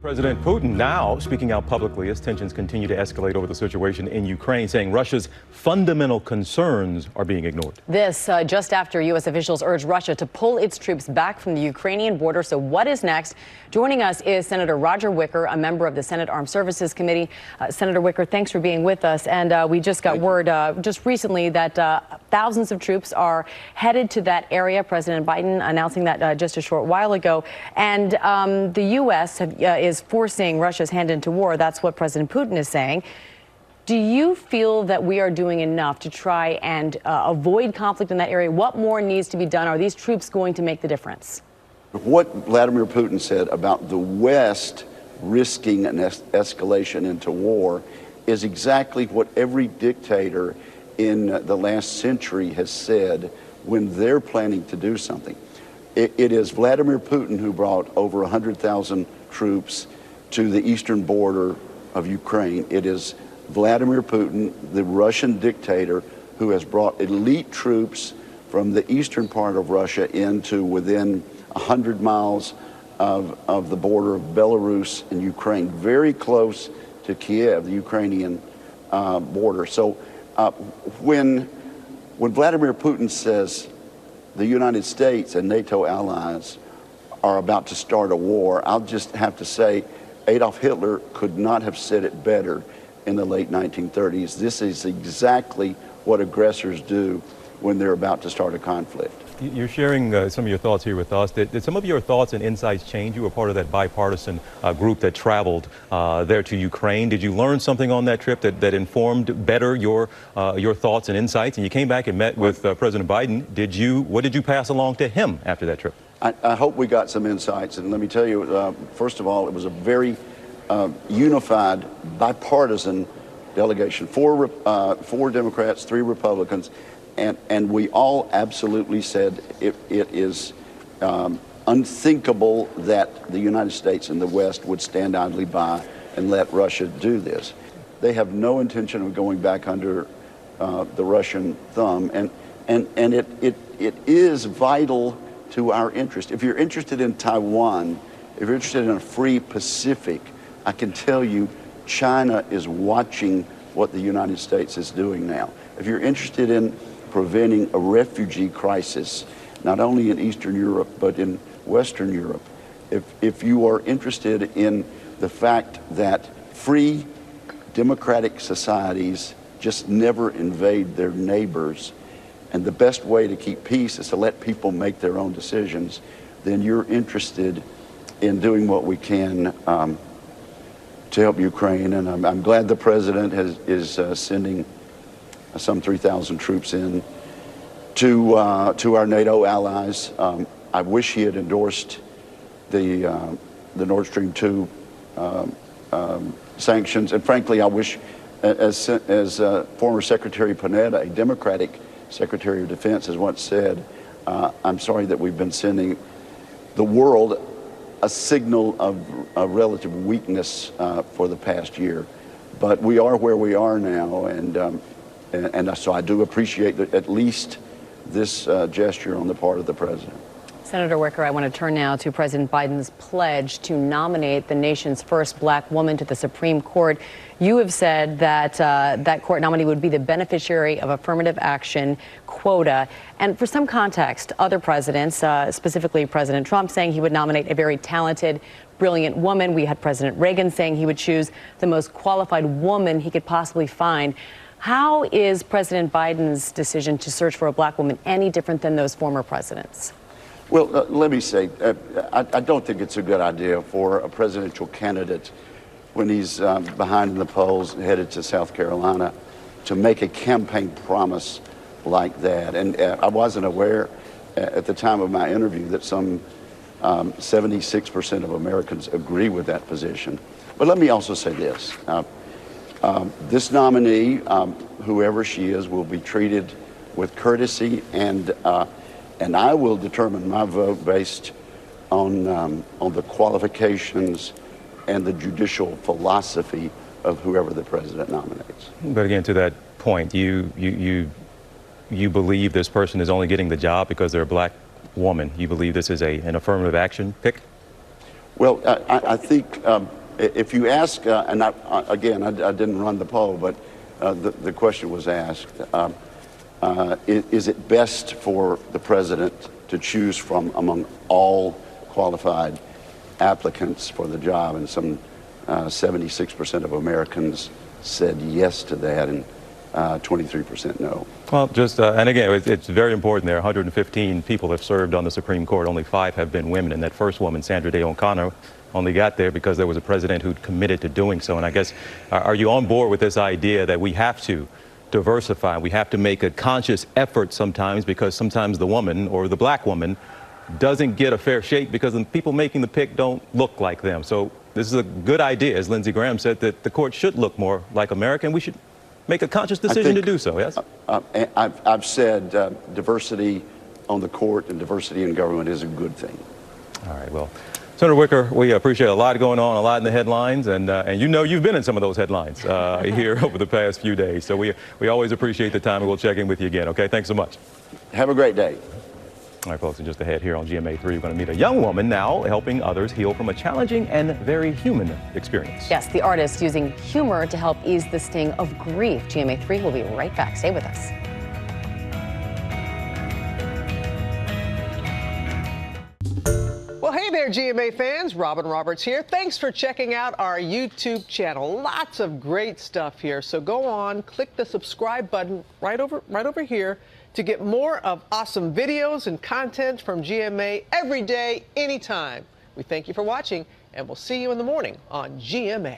President Putin now speaking out publicly as tensions continue to escalate over the situation in Ukraine, saying Russia's fundamental concerns are being ignored. This just after U.S. officials urged Russia to pull its troops back from the Ukrainian border. So what is next? Joining us is Senator Roger Wicker, a member of the Senate Armed Services Committee. Senator Wicker, thanks for being with us. And we just got word just recently that thousands of troops are headed to that area. President Biden announcing that just a short while ago. And the U.S. is forcing Russia's hand into war. That's what President Putin is saying. Do you feel that we are doing enough to try and avoid conflict in that area? What more needs to be done? Are these troops going to make the difference? What Vladimir Putin said about the West risking an escalation into war is exactly what every dictator in the last century has said when they're planning to do something. It is Vladimir Putin who brought over 100,000 troops to the eastern border of Ukraine. It is Vladimir Putin, the Russian dictator, who has brought elite troops from the eastern part of Russia into within 100 miles of the border of Belarus and Ukraine, very close to Kiev, the Ukrainian border. So when Vladimir Putin says the United States and NATO allies are about to start a war, I'll just have to say Adolf Hitler could not have said it better in the late 1930s. This is exactly what aggressors do when they're about to start a conflict. You're sharing some of your thoughts here with us. Did some of your thoughts and insights change? You were part of that bipartisan group that traveled there to Ukraine. Did you learn something on that trip that informed better your thoughts and insights? And you came back and met with President Biden. What did you pass along to him after that trip? I hope we got some insights. And let me tell you, first of all, it was a very unified, bipartisan delegation. Four Democrats, 3 Republicans. And we all absolutely said it is unthinkable that the United States and the West would stand idly by and let Russia do this. They have no intention of going back under the Russian thumb. And it is vital to our interest. If you're interested in Taiwan, if you're interested in a free Pacific, I can tell you China is watching what the United States is doing now. If you're interested in preventing a refugee crisis, not only in Eastern Europe, but in Western Europe, if you are interested in the fact that free democratic societies just never invade their neighbors, and the best way to keep peace is to let people make their own decisions, then you're interested in doing what we can to help Ukraine. And I'm glad the president is sending some 3,000 troops in to our NATO allies. I wish he had endorsed the Nord Stream 2 sanctions. And frankly, I wish, as former Secretary Panetta, a Democratic Secretary of Defense, has once said, I'm sorry that we've been sending the world a signal of relative weakness for the past year. But we are where we are now, and so I do appreciate at least this gesture on the part of the president. Senator Wicker, I want to turn now to President Biden's pledge to nominate the nation's first black woman to the Supreme Court. You have said that that court nominee would be the beneficiary of affirmative action quota. And for some context, other presidents, specifically President Trump, saying he would nominate a very talented, brilliant woman. We had President Reagan saying he would choose the most qualified woman he could possibly find. How is President Biden's decision to search for a black woman any different than those former presidents? Well, let me say, I don't think it's a good idea for a presidential candidate when he's behind in the polls headed to South Carolina to make a campaign promise like that. And I wasn't aware at the time of my interview that some 76% of Americans agree with that position. But let me also say this. This nominee, whoever she is, will be treated with courtesy, and I will determine my vote based on the qualifications and the judicial philosophy of whoever the president nominates. But again, to that point, you believe this person is only getting the job because they're a black woman. You believe this is an affirmative action pick? Well, I think if you ask, and again, I didn't run the poll, but the question was asked, is it best for the president to choose from among all qualified applicants for the job? And some 76% of Americans said yes to that, and 23% no. Well, and again, it's very important there. 115 people have served on the Supreme Court. Only 5 have been women. And that first woman, Sandra Day O'Connor, only got there because there was a president who committed to doing so. And I guess, are you on board with this idea that we have to diversify? We have to make a conscious effort sometimes, because sometimes the woman or the black woman doesn't get a fair shake because the people making the pick don't look like them. So this is a good idea, as Lindsey Graham said, that the court should look more like America, and we should make a conscious decision to do so, yes? I've said diversity on the court and diversity in government is a good thing. All right, well, Senator Wicker, we appreciate a lot going on, a lot in the headlines, and you know you've been in some of those headlines here over the past few days. So we always appreciate the time, and we'll check in with you again, okay? Thanks so much. Have a great day. All right, folks, and just ahead here on GMA3, we're going to meet a young woman now helping others heal from a challenging and very human experience. Yes, the artist using humor to help ease the sting of grief. GMA3 will be right back. Stay with us. Well, hey there, GMA fans. Robin Roberts here. Thanks for checking out our YouTube channel. Lots of great stuff here. So go on, click the subscribe button right over here to get more of awesome videos and content from GMA every day, anytime. We thank you for watching, and we'll see you in the morning on GMA.